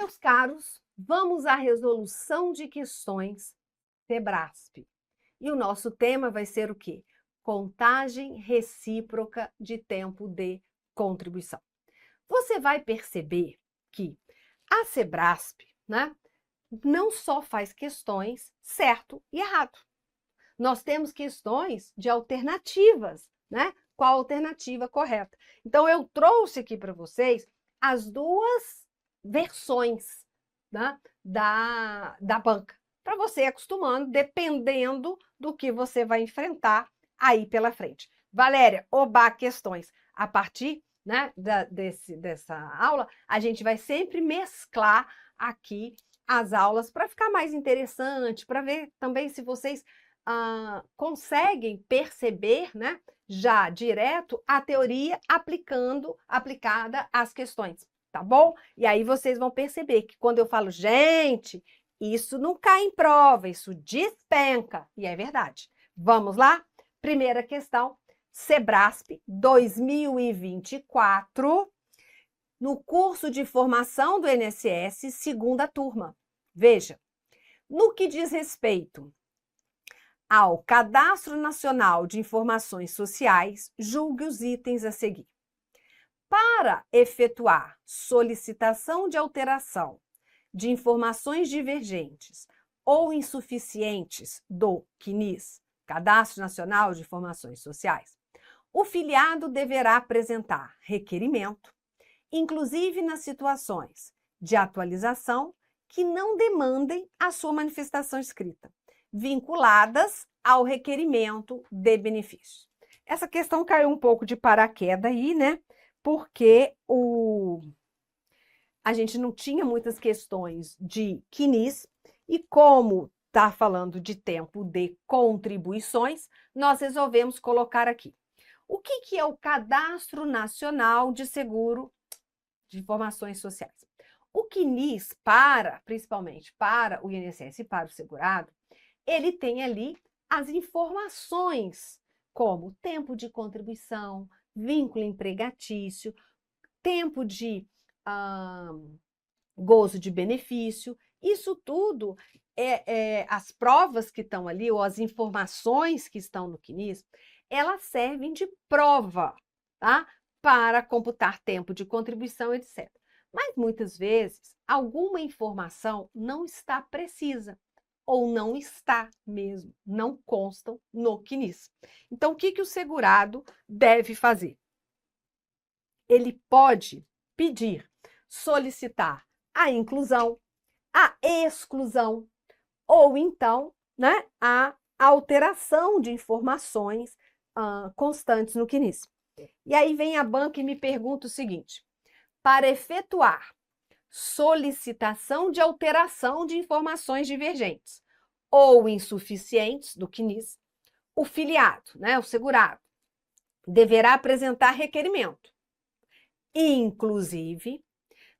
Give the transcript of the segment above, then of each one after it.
Meus caros, vamos à resolução de questões SEBRASP. E o nosso tema vai ser o quê? Contagem recíproca de tempo de contribuição. Você vai perceber que a SEBRASP, né, não só faz questões certo e errado. Nós temos questões de alternativas, né? Qual a alternativa correta? Então, eu trouxe aqui para vocês as duas versões, né, da banca, para você ir acostumando, dependendo do que você vai enfrentar aí pela frente. Valéria, oba, questões. A partir, né, dessa aula, a gente vai sempre mesclar aqui as aulas para ficar mais interessante, para ver também se vocês conseguem perceber, né, já direto a teoria aplicada às questões, tá bom? E aí vocês vão perceber que quando eu falo, gente, isso não cai em prova, isso despenca, e é verdade. Vamos lá? Primeira questão, SEBRASP 2024, no curso de formação do INSS, segunda turma. Veja, no que diz respeito ao Cadastro Nacional de Informações Sociais, julgue os itens a seguir. Para efetuar solicitação de alteração de informações divergentes ou insuficientes do CNIS, Cadastro Nacional de Informações Sociais, o filiado deverá apresentar requerimento, inclusive nas situações de atualização que não demandem a sua manifestação escrita, vinculadas ao requerimento de benefício. Essa questão caiu um pouco de paraquedas aí, né? Porque a gente não tinha muitas questões de CNIS e como está falando de tempo de contribuições, nós resolvemos colocar aqui. O que é o Cadastro Nacional de Seguro de Informações Sociais? O CNIS, principalmente para o INSS e para o segurado, ele tem ali as informações, como tempo de contribuição, vínculo empregatício, tempo de gozo de benefício. Isso tudo, as provas que estão ali, ou as informações que estão no CNIS, elas servem de prova, tá? Para computar tempo de contribuição, etc. Mas, muitas vezes, alguma informação não está precisa, ou não está mesmo, não constam no CNIS. Então, o que o segurado deve fazer? Ele pode pedir, solicitar a inclusão, a exclusão, ou então, né, a alteração de informações constantes no CNIS. E aí vem a banca e me pergunta o seguinte: para efetuar solicitação de alteração de informações divergentes ou insuficientes do CNIS, o filiado, né, o segurado, deverá apresentar requerimento, inclusive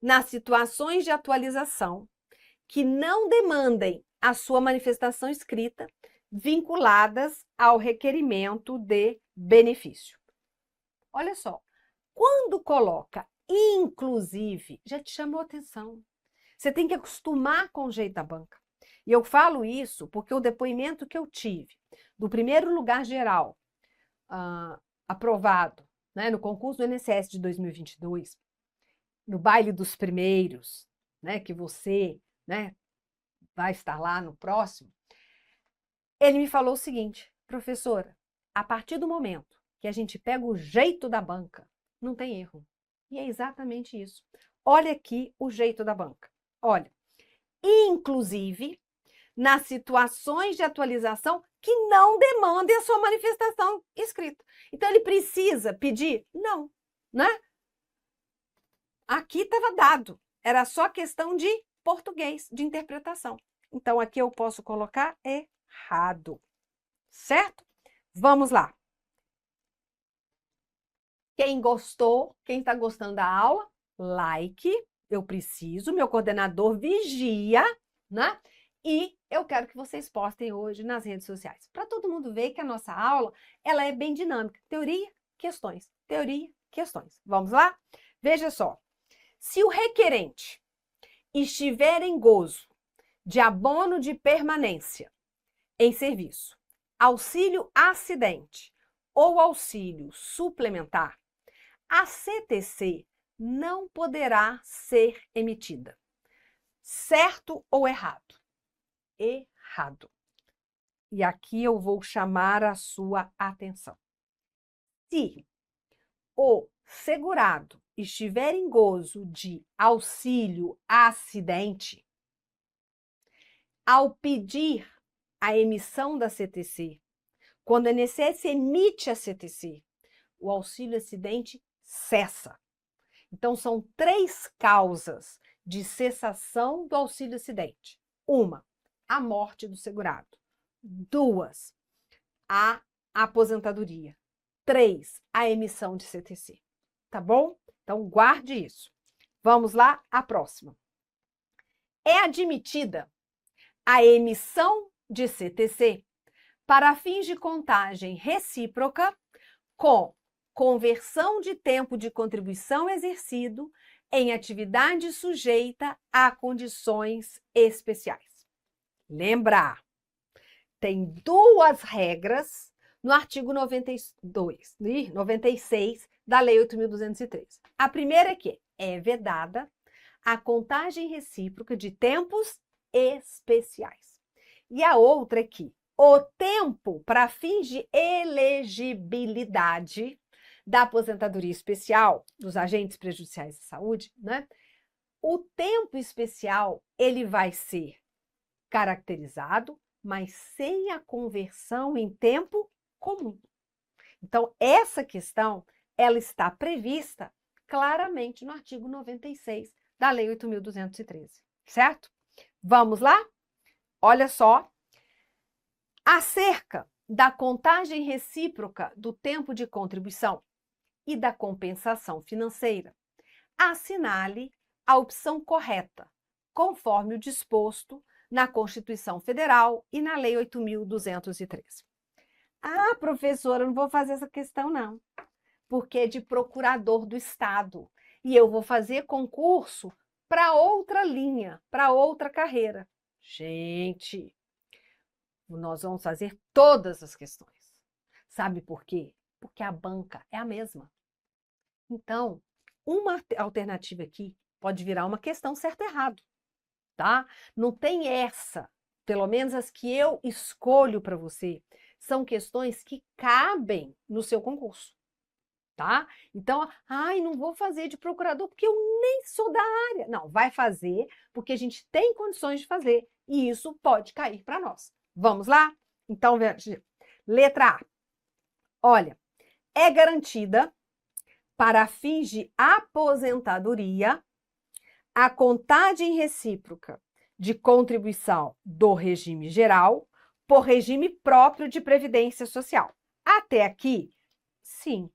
nas situações de atualização que não demandem a sua manifestação escrita, vinculadas ao requerimento de benefício. Olha só, quando coloca inclusive, já te chamou a atenção. Você tem que acostumar com o jeito da banca. E eu falo isso porque o depoimento que eu tive do primeiro lugar geral aprovado, né, no concurso do INSS de 2022, no baile dos primeiros, né, que você, né, vai estar lá no próximo, ele me falou o seguinte: professora, a partir do momento que a gente pega o jeito da banca, não tem erro. E é exatamente isso. Olha aqui o jeito da banca. Olha, inclusive nas situações de atualização que não demandem a sua manifestação escrita. Então, ele precisa pedir? Não, né? Aqui estava dado. Era só questão de português, de interpretação. Então, aqui eu posso colocar errado. Certo? Vamos lá. Quem gostou, quem está gostando da aula, like. Eu preciso, meu coordenador vigia, né? E eu quero que vocês postem hoje nas redes sociais, para todo mundo ver que a nossa aula, ela é bem dinâmica. Teoria, questões. Teoria, questões. Vamos lá? Veja só. Se o requerente estiver em gozo de abono de permanência em serviço, auxílio acidente ou auxílio suplementar, a CTC não poderá ser emitida. Certo ou errado? Errado. E aqui eu vou chamar a sua atenção. Se o segurado estiver em gozo de auxílio acidente, ao pedir a emissão da CTC, quando o INSS emite a CTC, o auxílio acidente cessa. Então, são 3 causas de cessação do auxílio acidente. 1, a morte do segurado. 2, a aposentadoria. 3, a emissão de CTC. Tá bom? Então, guarde isso. Vamos lá, a próxima. É admitida a emissão de CTC para fins de contagem recíproca com conversão de tempo de contribuição exercido em atividade sujeita a condições especiais. Lembra, tem 2 regras no artigo 96 da Lei 8.203. A primeira é que é vedada a contagem recíproca de tempos especiais. E a outra é que o tempo para fins de elegibilidade da aposentadoria especial dos agentes prejudiciais de saúde, né? O tempo especial, ele vai ser caracterizado, mas sem a conversão em tempo comum. Então, essa questão, ela está prevista claramente no artigo 96 da Lei 8.213, certo? Vamos lá? Olha só. Acerca da contagem recíproca do tempo de contribuição e da compensação financeira, assinale a opção correta, conforme o disposto na Constituição Federal e na Lei 8.213. Ah, professora, eu não vou fazer essa questão, não, porque é de procurador do Estado. E eu vou fazer concurso para outra linha, para outra carreira. Gente, nós vamos fazer todas as questões. Sabe por quê? Porque a banca é a mesma. Então, uma alternativa aqui pode virar uma questão certo ou errado, tá? Não tem essa, pelo menos as que eu escolho para você, são questões que cabem no seu concurso, tá? Então, ai, não vou fazer de procurador porque eu nem sou da área. Não, vai fazer porque a gente tem condições de fazer e isso pode cair para nós. Vamos lá? Então, letra A. Olha, é garantida para fins de aposentadoria a contagem recíproca de contribuição do regime geral por regime próprio de previdência social. Até aqui, sim.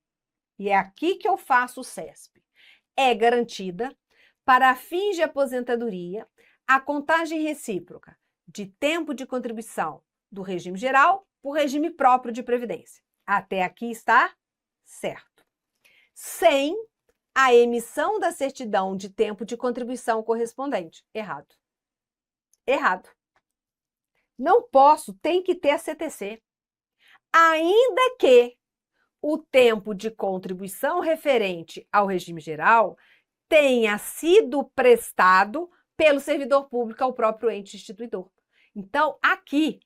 E é aqui que eu faço o CESP. É garantida para fins de aposentadoria a contagem recíproca de tempo de contribuição do regime geral por regime próprio de previdência. Até aqui está certo. Sem a emissão da certidão de tempo de contribuição correspondente. Errado. Errado. Não posso, tem que ter a CTC. Ainda que o tempo de contribuição referente ao regime geral tenha sido prestado pelo servidor público ao próprio ente instituidor. Então, aqui,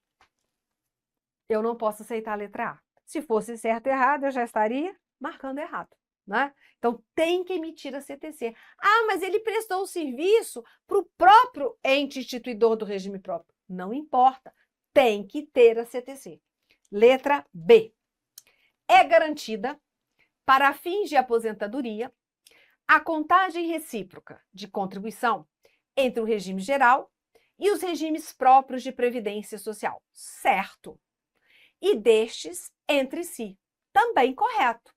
eu não posso aceitar a letra A. Se fosse certo ou errado, eu já estaria marcando errado, né? Então, tem que emitir a CTC. Ah, mas ele prestou o serviço para o próprio ente instituidor do regime próprio. Não importa, tem que ter a CTC. Letra B. É garantida, para fins de aposentadoria, a contagem recíproca de contribuição entre o regime geral e os regimes próprios de previdência social. Certo. E destes entre si. Também correto.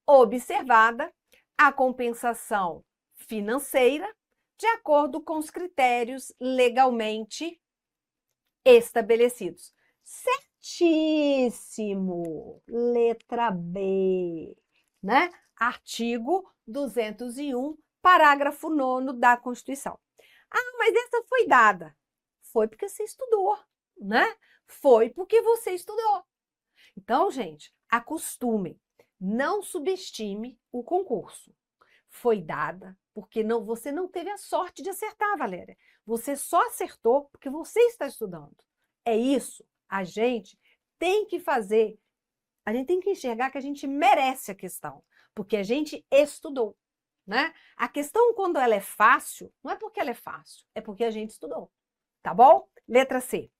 Observada a compensação financeira de acordo com os critérios legalmente estabelecidos. Certíssimo! Letra B, né? Artigo 201, parágrafo 9º da Constituição. Ah, mas essa foi dada. Foi porque você estudou, né? Foi porque você estudou. Então, gente, acostumem. Não subestime o concurso. Foi dada porque você não teve a sorte de acertar, Valéria. Você só acertou porque você está estudando. É isso. A gente tem que fazer, a gente tem que enxergar que a gente merece a questão, porque a gente estudou, né? A questão, quando ela é fácil, não é porque ela é fácil, é porque a gente estudou, tá bom? Letra C.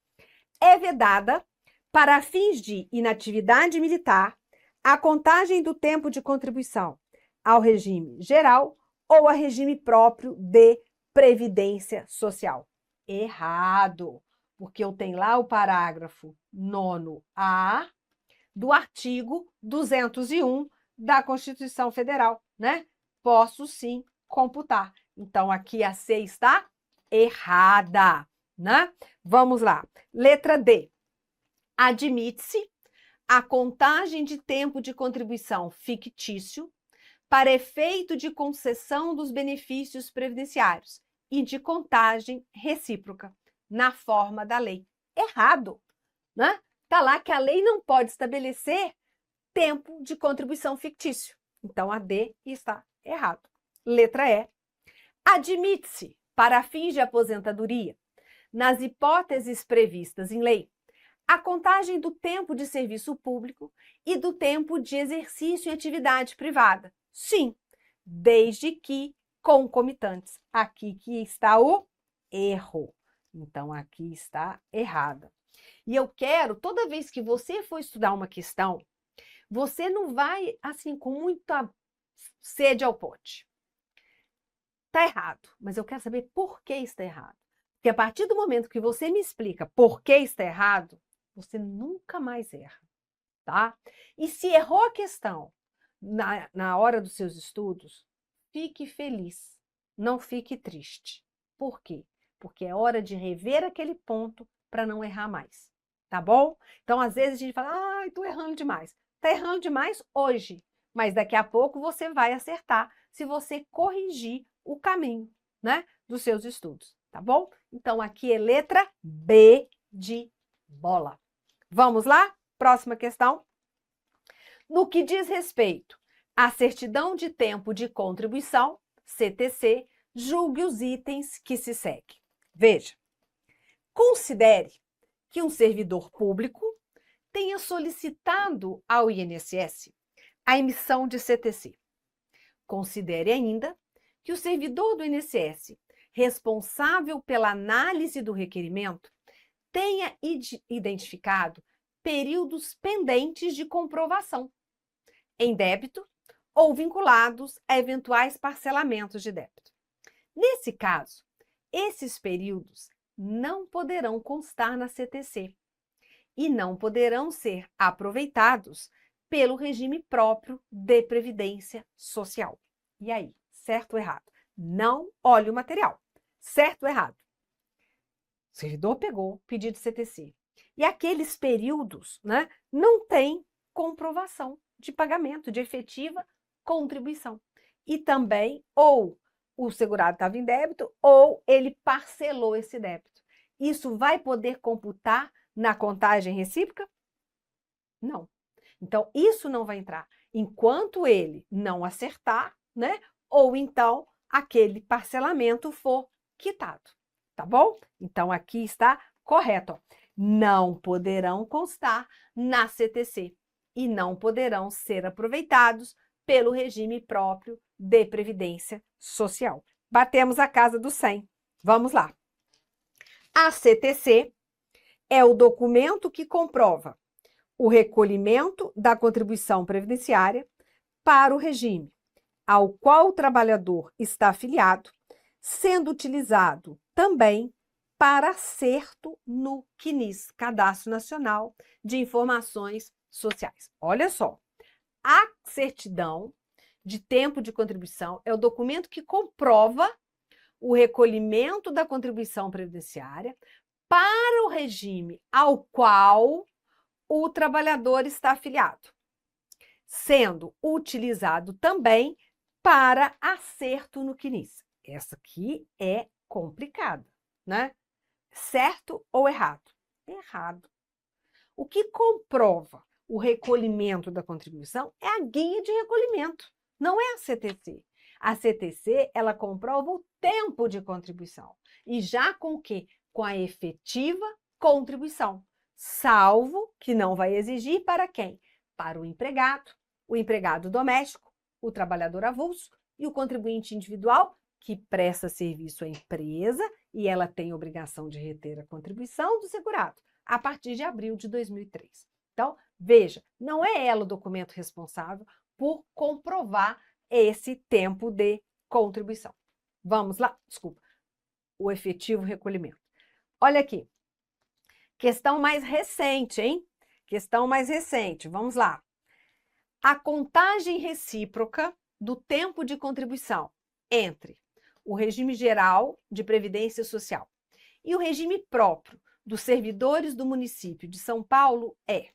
É vedada, para fins de inatividade militar, a contagem do tempo de contribuição ao regime geral ou a regime próprio de previdência social. Errado, porque eu tenho lá o parágrafo 9A do artigo 201 da Constituição Federal, né? Posso sim computar. Então, aqui a C está errada, né? Vamos lá. Letra D. Admite-se a contagem de tempo de contribuição fictício para efeito de concessão dos benefícios previdenciários e de contagem recíproca na forma da lei. Errado, né? Está lá que a lei não pode estabelecer tempo de contribuição fictício. Então, a D está errado. Letra E. Admite-se, para fins de aposentadoria, nas hipóteses previstas em lei, a contagem do tempo de serviço público e do tempo de exercício em atividade privada. Sim, desde que concomitantes. Aqui que está o erro. Então, aqui está errada. E eu quero, toda vez que você for estudar uma questão, você não vai, assim, com muita sede ao pote. Está errado, mas eu quero saber por que está errado. Porque a partir do momento que você me explica por que está errado, você nunca mais erra, tá? E se errou a questão na hora dos seus estudos, fique feliz, não fique triste. Por quê? Porque é hora de rever aquele ponto para não errar mais, tá bom? Então, às vezes a gente fala, ai, estou errando demais. Está errando demais hoje, mas daqui a pouco você vai acertar se você corrigir o caminho, né, dos seus estudos, tá bom? Então, aqui é letra B de bola. Vamos lá? Próxima questão. No que diz respeito à certidão de tempo de contribuição, CTC, julgue os itens que se seguem. Veja, considere que um servidor público tenha solicitado ao INSS a emissão de CTC. Considere ainda que o servidor do INSS, responsável pela análise do requerimento, tenha identificado períodos pendentes de comprovação, em débito ou vinculados a eventuais parcelamentos de débito. Nesse caso, esses períodos não poderão constar na CTC e não poderão ser aproveitados pelo regime próprio de previdência social. E aí, certo ou errado? Não olhe o material. Certo ou errado? O servidor pegou pedido de CTC. E aqueles períodos, né, não tem comprovação de pagamento, de efetiva contribuição. E também, ou o segurado estava em débito, ou ele parcelou esse débito. Isso vai poder computar na contagem recíproca? Não. Então, isso não vai entrar enquanto ele não acertar, né? Ou então aquele parcelamento for quitado, tá bom? Então, aqui está correto. Ó. Não poderão constar na CTC e não poderão ser aproveitados pelo regime próprio de previdência social. Batemos a casa do 100. Vamos lá. A CTC é o documento que comprova o recolhimento da contribuição previdenciária para o regime ao qual o trabalhador está afiliado, sendo utilizado também para acerto no CNIS, Cadastro Nacional de Informações Sociais. Olha só, a certidão de tempo de contribuição é o documento que comprova o recolhimento da contribuição previdenciária para o regime ao qual o trabalhador está afiliado, sendo utilizado também para acerto no CNIS. Essa aqui é complicada, né? Certo ou errado? Errado. O que comprova o recolhimento da contribuição é a guia de recolhimento, não é a CTC. A CTC, ela comprova o tempo de contribuição. E já com o quê? Com a efetiva contribuição. Salvo que não vai exigir para quem? Para o empregado doméstico, o trabalhador avulso e o contribuinte individual que presta serviço à empresa e ela tem obrigação de reter a contribuição do segurado a partir de abril de 2003. Então, veja, não é ela o documento responsável por comprovar esse tempo de contribuição. Vamos lá, desculpa, o efetivo recolhimento. Olha aqui, questão mais recente, hein? Questão mais recente, vamos lá. A contagem recíproca do tempo de contribuição entre o regime geral de previdência social e o regime próprio dos servidores do município de São Paulo é...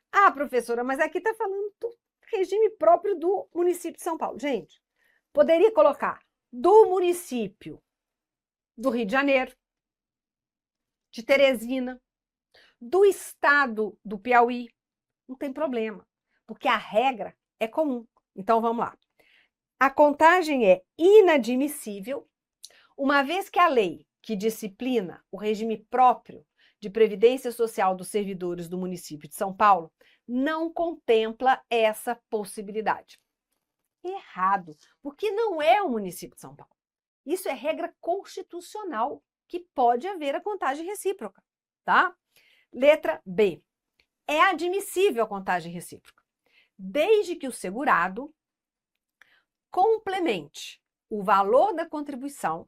Ah, professora, mas aqui está falando do regime próprio do município de São Paulo. Gente, poderia colocar do município do Rio de Janeiro, de Teresina, do estado do Piauí. Não tem problema, porque a regra é comum. Então, vamos lá. A contagem é inadmissível, uma vez que a lei que disciplina o regime próprio de previdência social dos servidores do município de São Paulo não contempla essa possibilidade. Errado, porque não é o município de São Paulo. Isso é regra constitucional, que pode haver a contagem recíproca, tá? Letra B. É admissível a contagem recíproca, desde que o segurado complemente o valor da contribuição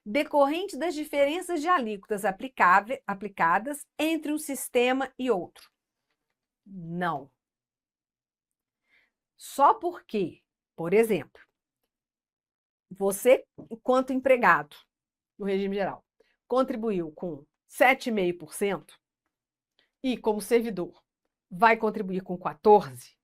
decorrente das diferenças de alíquotas aplicadas entre um sistema e outro. Não. Só porque, por exemplo, você, enquanto empregado no regime geral, contribuiu com 7,5% e, como servidor, vai contribuir com 14%,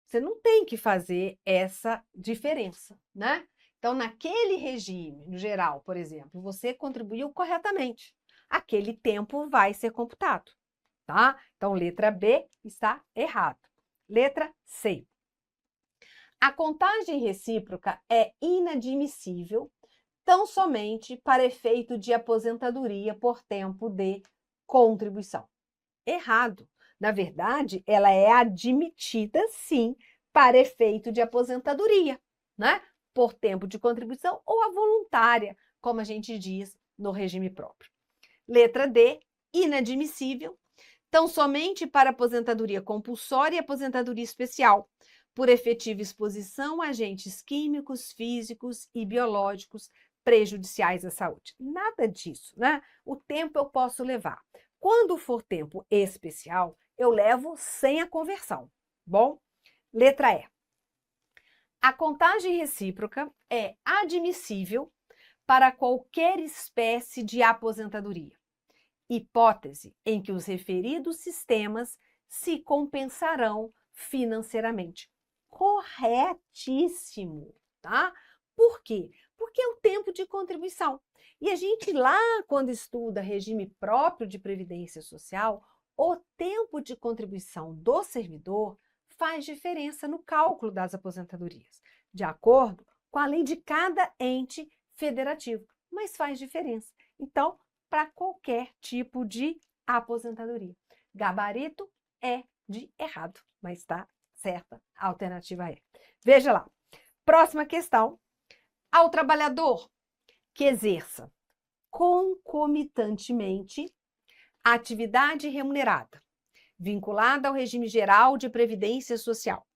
você não tem que fazer essa diferença, né? Então, naquele regime, no geral, por exemplo, você contribuiu corretamente. Aquele tempo vai ser computado, tá? Então, letra B está errado. Letra C. A contagem recíproca é inadmissível tão somente para efeito de aposentadoria por tempo de contribuição. Errado. Na verdade, ela é admitida, sim, para efeito de aposentadoria, né? Por tempo de contribuição ou a voluntária, como a gente diz no regime próprio. Letra D, inadmissível, tão somente para aposentadoria compulsória e aposentadoria especial, por efetiva exposição a agentes químicos, físicos e biológicos prejudiciais à saúde. Nada disso, né? O tempo eu posso levar. Quando for tempo especial, eu levo sem a conversão. Bom, letra E. A contagem recíproca é admissível para qualquer espécie de aposentadoria, hipótese em que os referidos sistemas se compensarão financeiramente. Corretíssimo, tá? Por quê? Porque é o tempo de contribuição. E a gente lá, quando estuda regime próprio de previdência social, o tempo de contribuição do servidor faz diferença no cálculo das aposentadorias, de acordo com a lei de cada ente federativo, mas faz diferença. Então, para qualquer tipo de aposentadoria. Gabarito é de errado, mas está certa, a alternativa é. Veja lá, próxima questão. Ao trabalhador que exerça concomitantemente a atividade remunerada, vinculada ao regime geral de previdência social,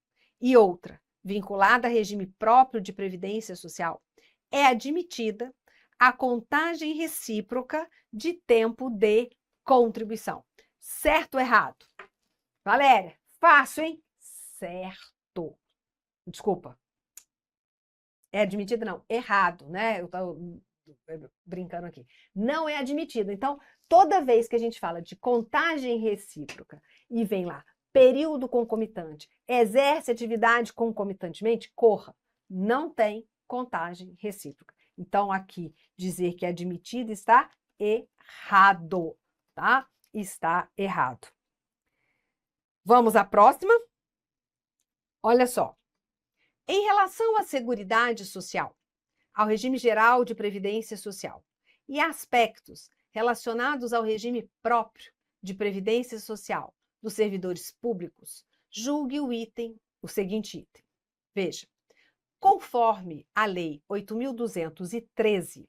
e outra, vinculada a regime próprio de previdência social, é admitida a contagem recíproca de tempo de contribuição. Certo ou errado? Valéria, fácil, hein? Certo. Desculpa. É admitida? Não. Errado, né? Eu estou brincando aqui. Não é admitido. Então, toda vez que a gente fala de contagem recíproca e vem lá, período concomitante, exerce atividade concomitantemente, corra. Não tem contagem recíproca. Então, aqui, dizer que é admitida está errado, tá? Está errado. Vamos à próxima? Olha só. Em relação à Seguridade Social, ao regime geral de previdência social e aspectos relacionados ao regime próprio de previdência social dos servidores públicos, julgue o seguinte item. Veja, conforme a Lei 8.213,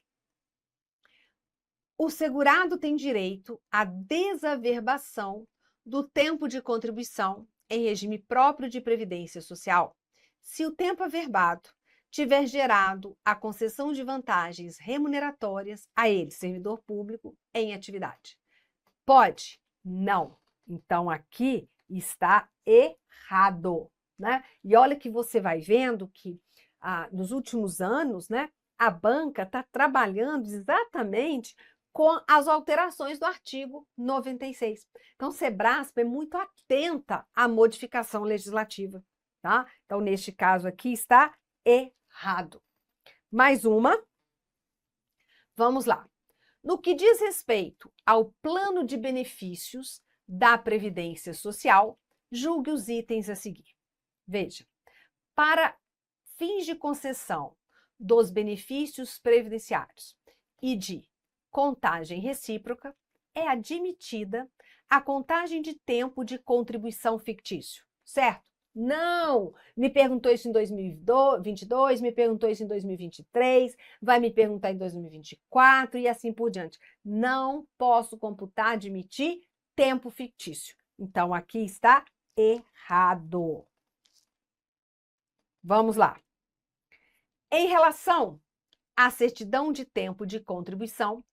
o segurado tem direito à desaverbação do tempo de contribuição em regime próprio de previdência social, se o tempo averbado tiver gerado a concessão de vantagens remuneratórias a ele, servidor público, em atividade. Pode? Não. Então, aqui está errado, né? E olha que você vai vendo que nos últimos anos, né, a banca está trabalhando exatamente com as alterações do artigo 96. Então, Sebrasp é muito atenta à modificação legislativa, tá? Então, neste caso aqui está errado. Mais uma. Vamos lá. No que diz respeito ao plano de benefícios da Previdência Social, julgue os itens a seguir. Veja, para fins de concessão dos benefícios previdenciários e de contagem recíproca, é admitida a contagem de tempo de contribuição fictício, certo? Não! Me perguntou isso em 2022, me perguntou isso em 2023, vai me perguntar em 2024 e assim por diante. Não posso computar, admitir tempo fictício. Então, aqui está errado. Vamos lá. Em relação à certidão de tempo de contribuição,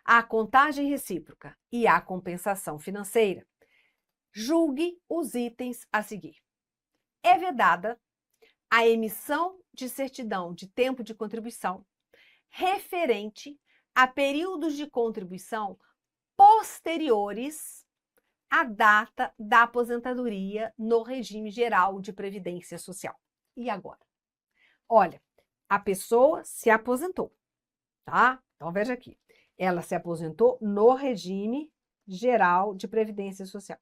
à contagem recíproca e à compensação financeira, julgue os itens a seguir. É vedada a emissão de certidão de tempo de contribuição referente a períodos de contribuição posteriores à data da aposentadoria no regime geral de previdência social. E agora? Olha, a pessoa se aposentou, tá? Então, veja aqui. Ela se aposentou no regime geral de previdência social.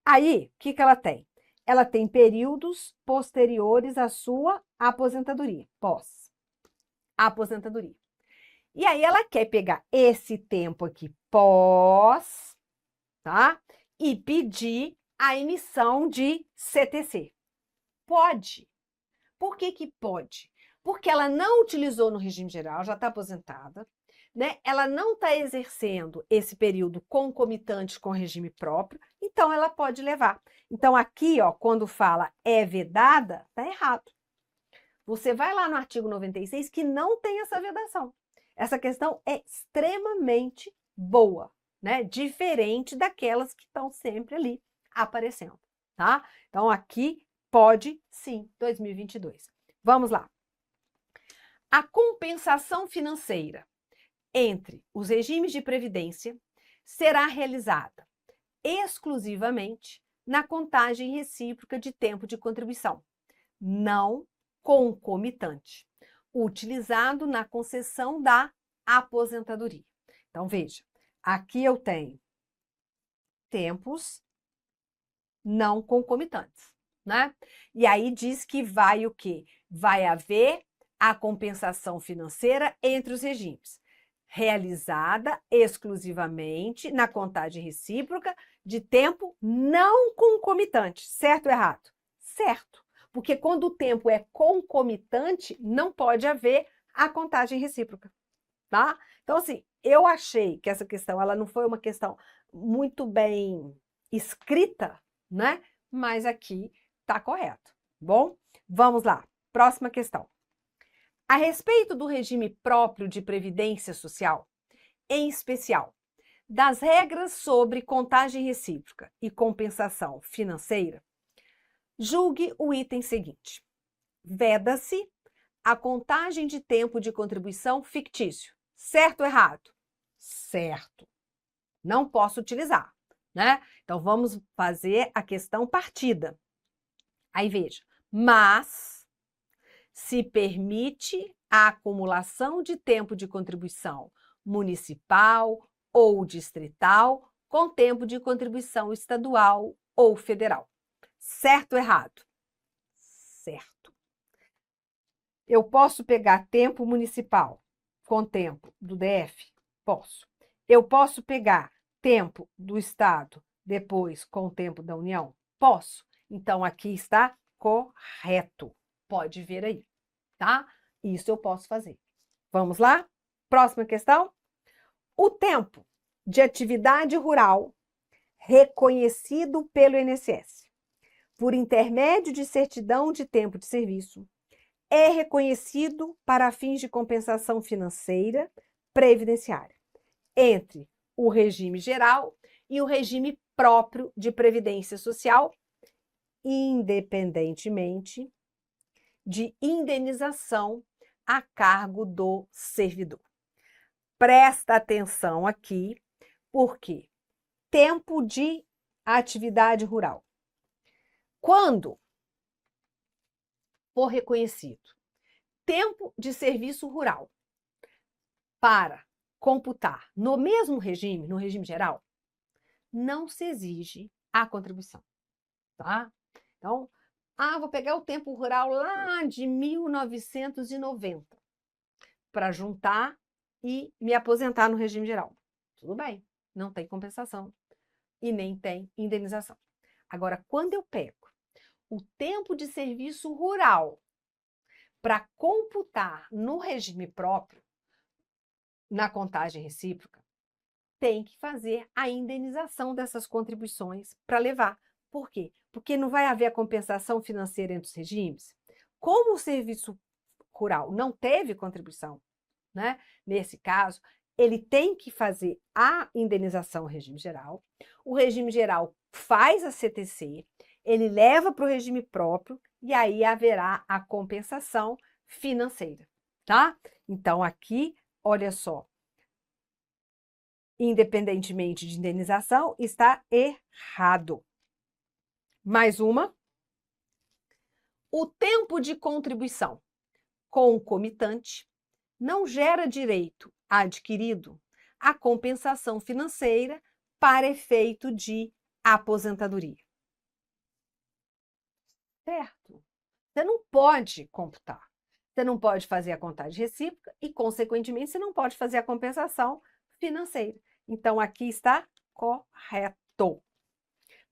Aí, o que ela tem? Ela tem períodos posteriores à sua aposentadoria, pós-aposentadoria. E aí ela quer pegar esse tempo aqui pós, tá? E pedir a emissão de CTC. Pode. Por que que pode? Porque ela não utilizou no regime geral, já está aposentada, né? Ela não está exercendo esse período concomitante com o regime próprio, então ela pode levar. Então, aqui, ó, quando fala é vedada, tá errado. Você vai lá no artigo 96 que não tem essa vedação. Essa questão é extremamente boa, né? Diferente daquelas que estão sempre ali aparecendo, tá? Então, aqui pode sim, 2022. Vamos lá. A compensação financeira entre os regimes de previdência será realizada exclusivamente na contagem recíproca de tempo de contribuição, não concomitante, utilizado na concessão da aposentadoria. Então, veja, aqui eu tenho tempos não concomitantes, né? E aí diz que vai o quê? Vai haver a compensação financeira entre os regimes, realizada exclusivamente na contagem recíproca de tempo não concomitante. Certo ou errado? Certo. Porque quando o tempo é concomitante, não pode haver a contagem recíproca, tá? Então, assim, eu achei que essa questão, ela não foi uma questão muito bem escrita, né? Mas aqui tá correto. Bom, vamos lá. Próxima questão. A respeito do regime próprio de previdência social, em especial, das regras sobre contagem recíproca e compensação financeira, julgue o item seguinte. Veda-se a contagem de tempo de contribuição fictício. Certo ou errado? Certo. Não posso utilizar, né? Então, vamos fazer a questão partida. Aí, veja. Mas, se permite a acumulação de tempo de contribuição municipal ou distrital com tempo de contribuição estadual ou federal. Certo ou errado? Certo. Eu posso pegar tempo municipal com tempo do DF? Posso. Eu posso pegar tempo do Estado depois com o tempo da União? Posso. Então, aqui está correto. Pode ver aí, tá? Isso eu posso fazer. Vamos lá? Próxima questão. O tempo de atividade rural reconhecido pelo INSS por intermédio de certidão de tempo de serviço é reconhecido para fins de compensação financeira previdenciária entre o regime geral e o regime próprio de previdência social, independentemente de indenização a cargo do servidor. Presta atenção aqui, porque tempo de atividade rural. Quando for reconhecido tempo de serviço rural para computar no mesmo regime, no regime geral, não se exige a contribuição, tá? Então, vou pegar o tempo rural lá de 1990 para juntar e me aposentar no regime geral. Tudo bem, não tem compensação e nem tem indenização. Agora, quando eu pego o tempo de serviço rural para computar no regime próprio, na contagem recíproca, tem que fazer a indenização dessas contribuições para levar. Por quê? Porque não vai haver a compensação financeira entre os regimes. Como o serviço rural não teve contribuição, né? Nesse caso, ele tem que fazer a indenização ao regime geral. O regime geral faz a CTC, ele leva para o regime próprio e aí haverá a compensação financeira, tá? Então, aqui, olha só, independentemente de indenização, está errado. Mais uma. O tempo de contribuição concomitante não gera direito adquirido à compensação financeira para efeito de aposentadoria. Certo? Você não pode computar. Você não pode fazer a contagem recíproca e, consequentemente, você não pode fazer a compensação financeira. Então, aqui está correto.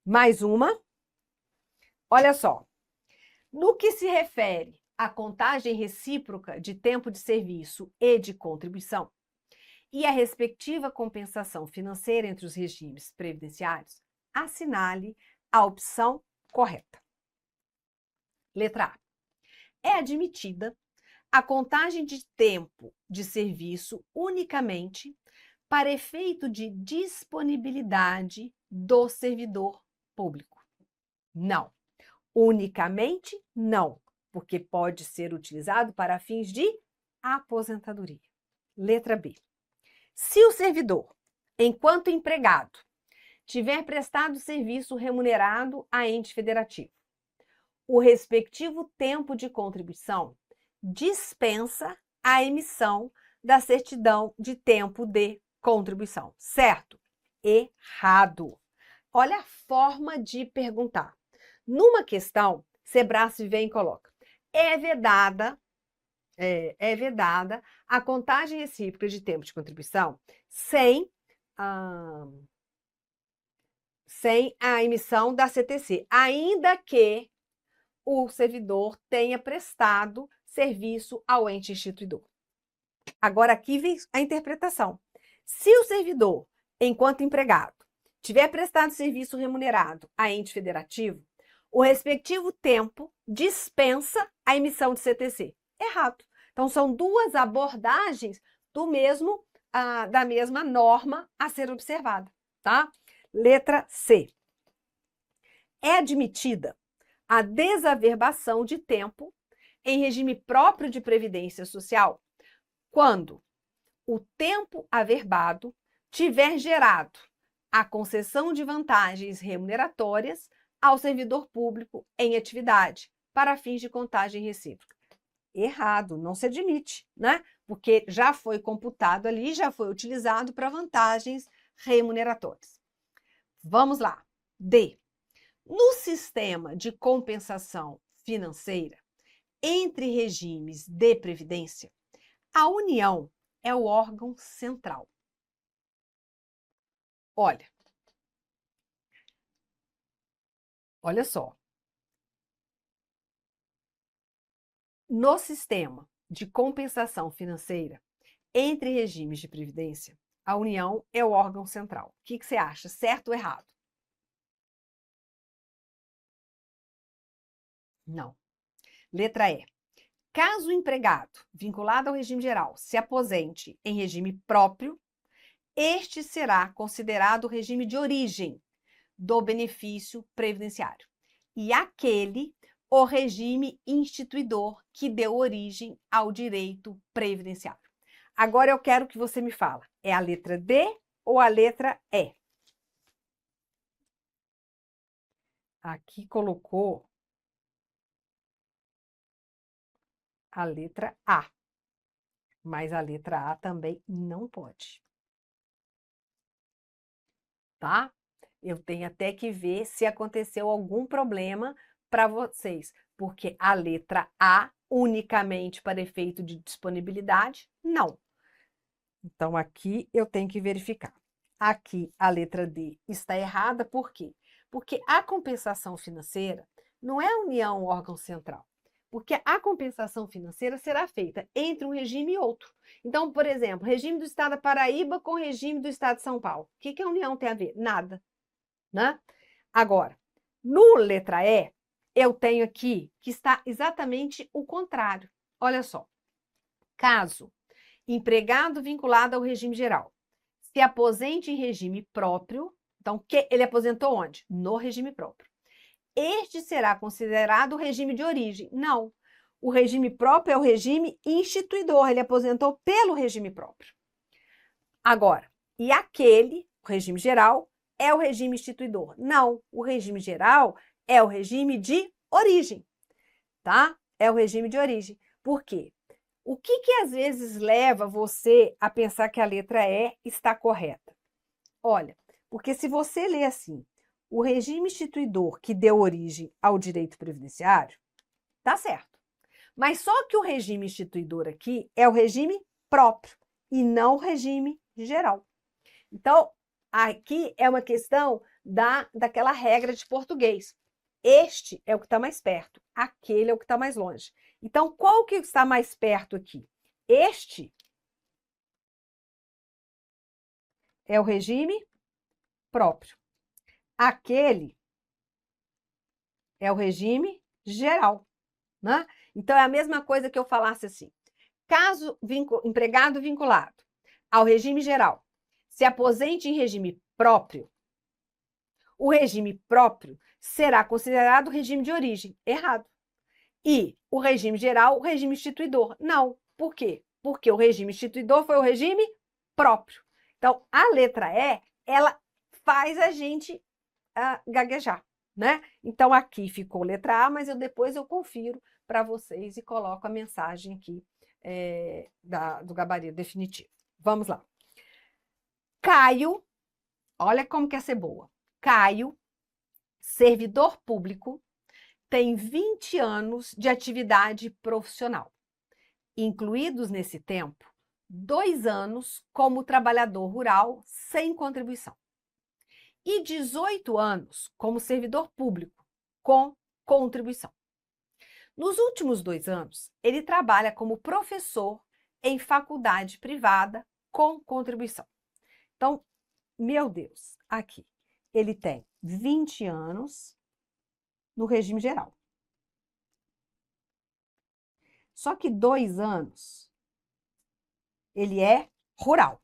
Mais uma. Olha só. No que se refere à contagem recíproca de tempo de serviço e de contribuição e a respectiva compensação financeira entre os regimes previdenciários, assinale a opção correta. Letra A. É admitida a contagem de tempo de serviço unicamente para efeito de disponibilidade do servidor público. Não. Unicamente, não, porque pode ser utilizado para fins de aposentadoria. Letra B. Se o servidor, enquanto empregado, tiver prestado serviço remunerado a ente federativo, o respectivo tempo de contribuição dispensa a emissão da certidão de tempo de contribuição. Certo? Errado. Olha a forma de perguntar. Numa questão, Sebrasf vem e coloca: é vedada a contagem recíproca de tempo de contribuição sem a emissão da CTC, ainda que o servidor tenha prestado serviço ao ente instituidor. Agora, aqui vem a interpretação. Se o servidor, enquanto empregado, tiver prestado serviço remunerado a ente federativo, o respectivo tempo dispensa a emissão de CTC. Errado. Então, são duas abordagens da mesma norma a ser observada, tá? Letra C. É admitida a desaverbação de tempo em regime próprio de previdência social quando o tempo averbado tiver gerado a concessão de vantagens remuneratórias ao servidor público em atividade para fins de contagem recíproca. Errado, não se admite, né? Porque já foi computado ali, já foi utilizado para vantagens remuneratórias. Vamos lá. D. No sistema de compensação financeira entre regimes de previdência, a União é o órgão central. Olha só. No sistema de compensação financeira entre regimes de previdência, a União é o órgão central. O que você acha? Certo ou errado? Não. Letra E. Caso o empregado, vinculado ao regime geral, se aposente em regime próprio, este será considerado o regime de origem do benefício previdenciário. E aquele, o regime instituidor que deu origem ao direito previdenciário. Agora eu quero que você me fale, é a letra D ou a letra E? Aqui colocou a letra A, mas a letra A também não pode. Tá? Eu tenho até que ver se aconteceu algum problema para vocês, porque a letra A, unicamente para efeito de disponibilidade, não. Então, aqui eu tenho que verificar. Aqui, a letra D está errada, por quê? Porque a compensação financeira não é a União, o órgão central. Porque a compensação financeira será feita entre um regime e outro. Então, por exemplo, regime do Estado da Paraíba com regime do Estado de São Paulo. O que a União tem a ver? Nada. Né? Agora, no letra E, eu tenho aqui que está exatamente o contrário. Olha só. Caso empregado vinculado ao regime geral se aposente em regime próprio, então ele aposentou onde? No regime próprio. Este será considerado o regime de origem. Não. O regime próprio é o regime instituidor, ele aposentou pelo regime próprio. Agora, e aquele, o regime geral, é o regime instituidor. Não, o regime geral é o regime de origem, tá? É o regime de origem. Por quê? O que às vezes leva você a pensar que a letra E está correta? Olha, porque se você lê assim, o regime instituidor que deu origem ao direito previdenciário, tá certo. Mas só que o regime instituidor aqui é o regime próprio e não o regime geral. Então, aqui é uma questão daquela regra de português. Este é o que está mais perto, aquele é o que está mais longe. Então, qual que está mais perto aqui? Este é o regime próprio. Aquele é o regime geral, né? Então, é a mesma coisa que eu falasse assim. Caso empregado vinculado ao regime geral se aposente em regime próprio, o regime próprio será considerado regime de origem. Errado. E o regime geral, o regime instituidor. Não. Por quê? Porque o regime instituidor foi o regime próprio. Então, a letra E, ela faz a gente gaguejar, né? Então, aqui ficou letra A, mas depois eu confiro para vocês e coloco a mensagem aqui do gabarito definitivo. Vamos lá. Caio, olha como que é ser boa. Caio, servidor público, tem 20 anos de atividade profissional, incluídos nesse tempo 2 anos como trabalhador rural sem contribuição e 18 anos como servidor público com contribuição. Nos últimos 2 anos, ele trabalha como professor em faculdade privada com contribuição. Então, meu Deus, aqui, ele tem 20 anos no regime geral. Só que 2 anos, ele é rural,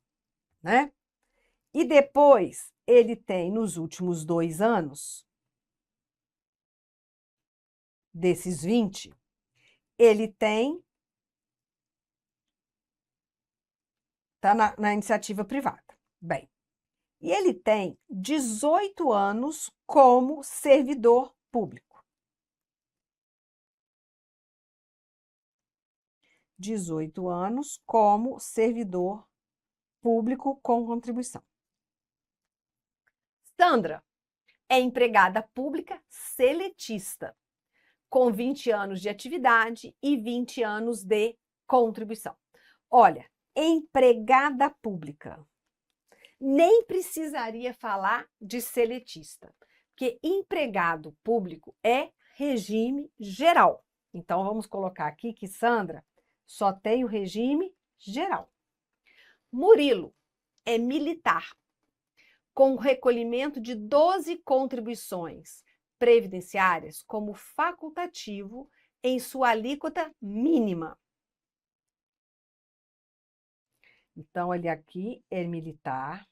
né? E depois, ele tem, nos últimos 2 anos, desses 20, ele tem, tá na iniciativa privada. Bem, e ele tem 18 anos como servidor público. 18 anos como servidor público com contribuição. Sandra é empregada pública seletista, com 20 anos de atividade e 20 anos de contribuição. Olha, empregada pública. Nem precisaria falar de seletista, porque empregado público é regime geral. Então, vamos colocar aqui que Sandra só tem o regime geral. Murilo é militar, com recolhimento de 12 contribuições previdenciárias como facultativo em sua alíquota mínima. Então, ele aqui é militar.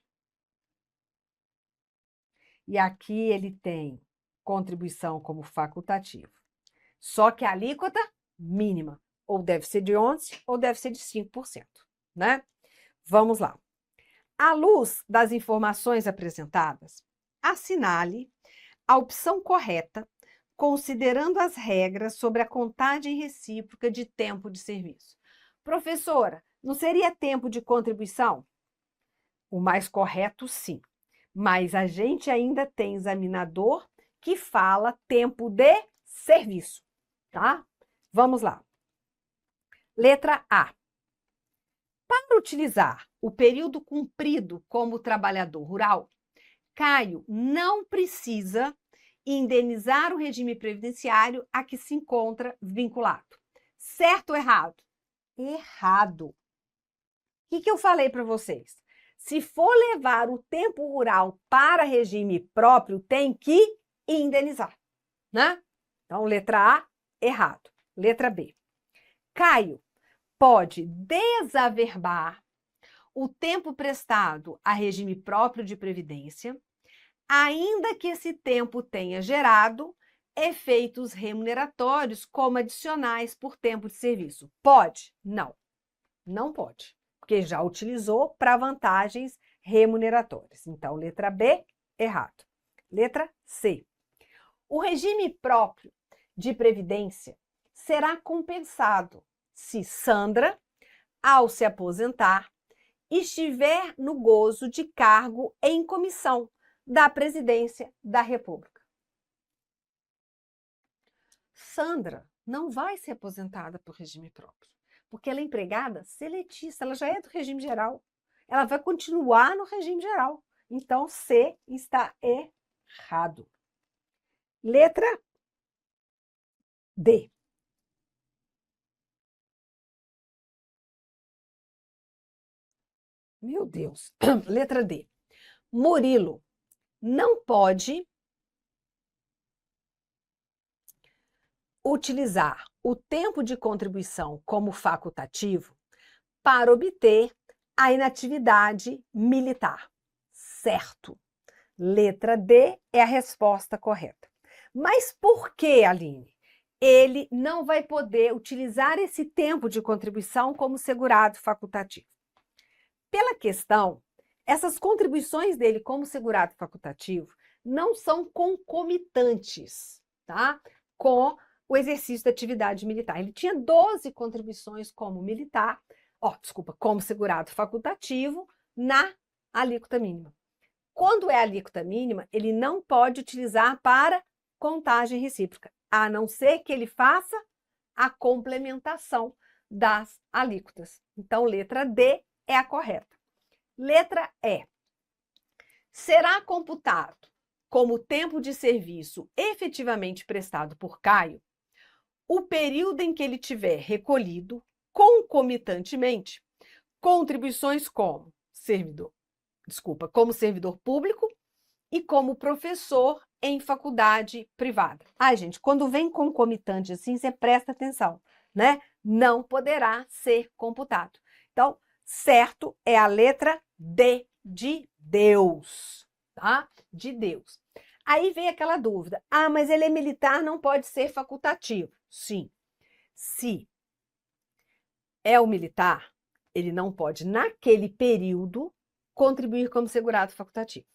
E aqui ele tem contribuição como facultativo. Só que a alíquota mínima, ou deve ser de 11% ou deve ser de 5%, né? Vamos lá. À luz das informações apresentadas, assinale a opção correta, considerando as regras sobre a contagem recíproca de tempo de serviço. Professora, não seria tempo de contribuição? O mais correto, sim. Mas a gente ainda tem examinador que fala tempo de serviço, tá? Vamos lá. Letra A. Para utilizar o período cumprido como trabalhador rural, Caio não precisa indenizar o regime previdenciário a que se encontra vinculado. Certo ou errado? Errado. O que eu falei para vocês? Se for levar o tempo rural para regime próprio, tem que indenizar, né? Então, letra A, errado. Letra B. Caio pode desaverbar o tempo prestado a regime próprio de previdência, ainda que esse tempo tenha gerado efeitos remuneratórios como adicionais por tempo de serviço. Pode? Não. Não pode, porque já utilizou para vantagens remuneratórias. Então, letra B, errado. Letra C. O regime próprio de previdência será compensado se Sandra, ao se aposentar, estiver no gozo de cargo em comissão da Presidência da República. Sandra não vai ser aposentada por regime próprio, porque ela é empregada seletista, ela já é do regime geral. Ela vai continuar no regime geral. Então, C está errado. Letra D. Meu Deus. Letra D. Murilo não pode utilizar o tempo de contribuição como facultativo para obter a inatividade militar. Certo. Letra D é a resposta correta. Mas por que, Aline? Ele não vai poder utilizar esse tempo de contribuição como segurado facultativo. Pela questão, essas contribuições dele como segurado facultativo não são concomitantes, tá? Com o exercício da atividade militar. Ele tinha 12 contribuições como militar, como segurado facultativo na alíquota mínima. Quando é alíquota mínima, ele não pode utilizar para contagem recíproca, a não ser que ele faça a complementação das alíquotas. Então, letra D é a correta. Letra E. Será computado como tempo de serviço efetivamente prestado por Caio o período em que ele tiver recolhido concomitantemente contribuições como servidor público e como professor em faculdade privada. Ai, gente, quando vem concomitante assim, você presta atenção, né? Não poderá ser computado. Então, certo é a letra D de Deus, tá? De Deus. Aí vem aquela dúvida. Ah, mas ele é militar, não pode ser facultativo. Sim. Se é o militar, ele não pode, naquele período, contribuir como segurado facultativo.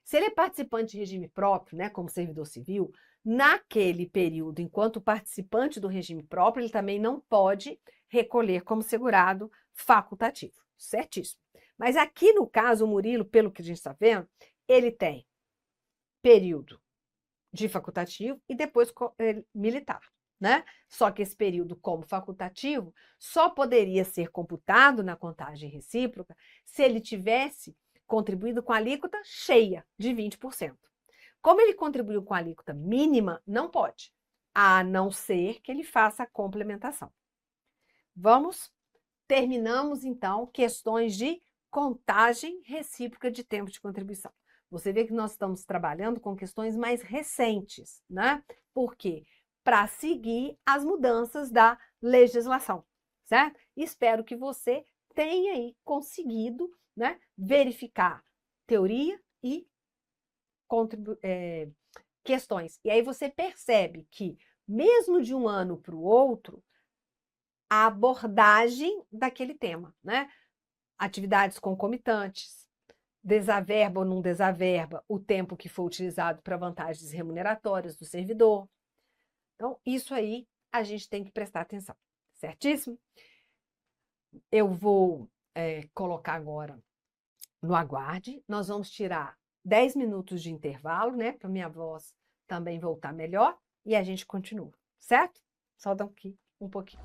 Se ele é participante de regime próprio, né, como servidor civil, naquele período, enquanto participante do regime próprio, ele também não pode recolher como segurado facultativo, certíssimo. Mas aqui no caso, o Murilo, pelo que a gente está vendo, ele tem período de facultativo e depois militar, né? Só que esse período como facultativo só poderia ser computado na contagem recíproca se ele tivesse contribuído com a alíquota cheia de 20%. Como ele contribuiu com a alíquota mínima, não pode, a não ser que ele faça a complementação. Terminamos então questões de contagem recíproca de tempo de contribuição. Você vê que nós estamos trabalhando com questões mais recentes, né? Por quê? Para seguir as mudanças da legislação, certo? Espero que você tenha aí conseguido, né, verificar teoria e questões. E aí você percebe que, mesmo de um ano para o outro, a abordagem daquele tema, né? Atividades concomitantes, desaverba ou não desaverba o tempo que foi utilizado para vantagens remuneratórias do servidor. Então, isso aí a gente tem que prestar atenção, certíssimo? Eu vou colocar agora no aguarde, nós vamos tirar 10 minutos de intervalo, né, para minha voz também voltar melhor, e a gente continua, certo? Só daqui um pouquinho.